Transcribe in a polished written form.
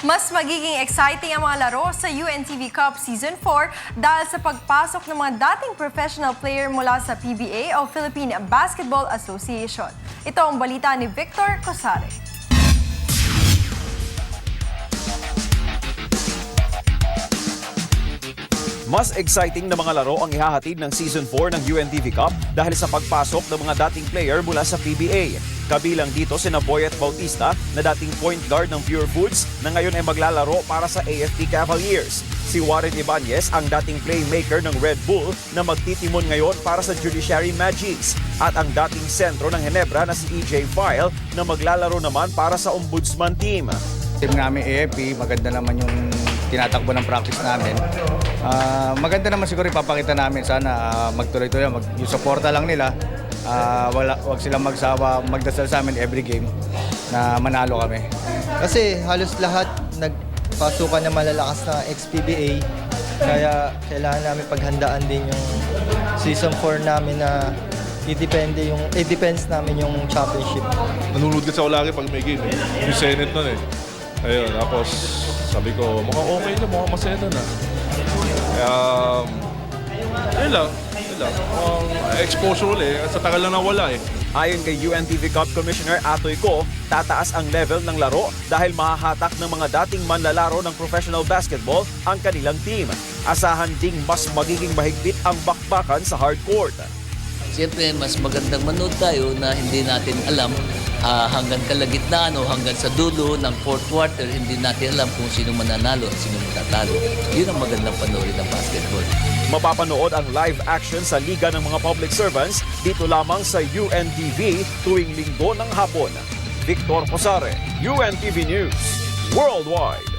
Mas magiging exciting ang mga laro sa UNTV Cup Season 4 dahil sa pagpasok ng mga dating professional player mula sa PBA o Philippine Basketball Association. Ito ang balita ni Victor Cosare. Mas exciting na mga laro ang ihahatid ng Season 4 ng UNTV Cup dahil sa pagpasok ng mga dating player mula sa PBA. Kabilang dito sina Boyet Bautista na dating point guard ng Pure Foods na ngayon ay maglalaro para sa AFP Cavaliers. Si Warren Ibanez ang dating playmaker ng Red Bull na magtitimon ngayon para sa Judiciary Magics. At ang dating sentro ng Ginebra na si EJ File na maglalaro naman para sa Ombudsman team. Team namin AFP, maganda naman yung tinatakbo ng practice namin. Maganda naman siguro ipapakita namin. Sana magtuloy-tuloy, yung suporta lang nila. Wag silang magsawa, magdasal sa amin every game na manalo kami. Kasi halos lahat nagpasukan na malalakas na ex-PBA. Kaya kailangan namin paghandaan din yung Season 4 namin na i-depends namin yung championship. Nanonood kasi ako lagi pag may game. Yung Senate nun eh. Ayun, tapos sabi ko, mukhang okay na, mukhang masaya na. Kaya, yun lang. Exposure ulit, sa tagal lang nawala eh. Ayon kay UNTV Cup Commissioner Atoy Ko, tataas ang level ng laro dahil mahahatak ng mga dating manlalaro ng professional basketball ang kanilang team. Asahan ding mas magiging mahigpit ang bakbakan sa hardcourt. Siyempre, mas magandang manood tayo na hindi natin alam hanggang kalagitnaan o hanggang sa dulo ng fourth quarter, hindi natin alam kung sino mananalo at sino matatalo. Yun ang magandang panoorin ng basketball. Mapapanood ang live action sa Liga ng mga Public Servants dito lamang sa UNTV tuwing Linggo ng hapon. Victor Cosare, UNTV News, Worldwide.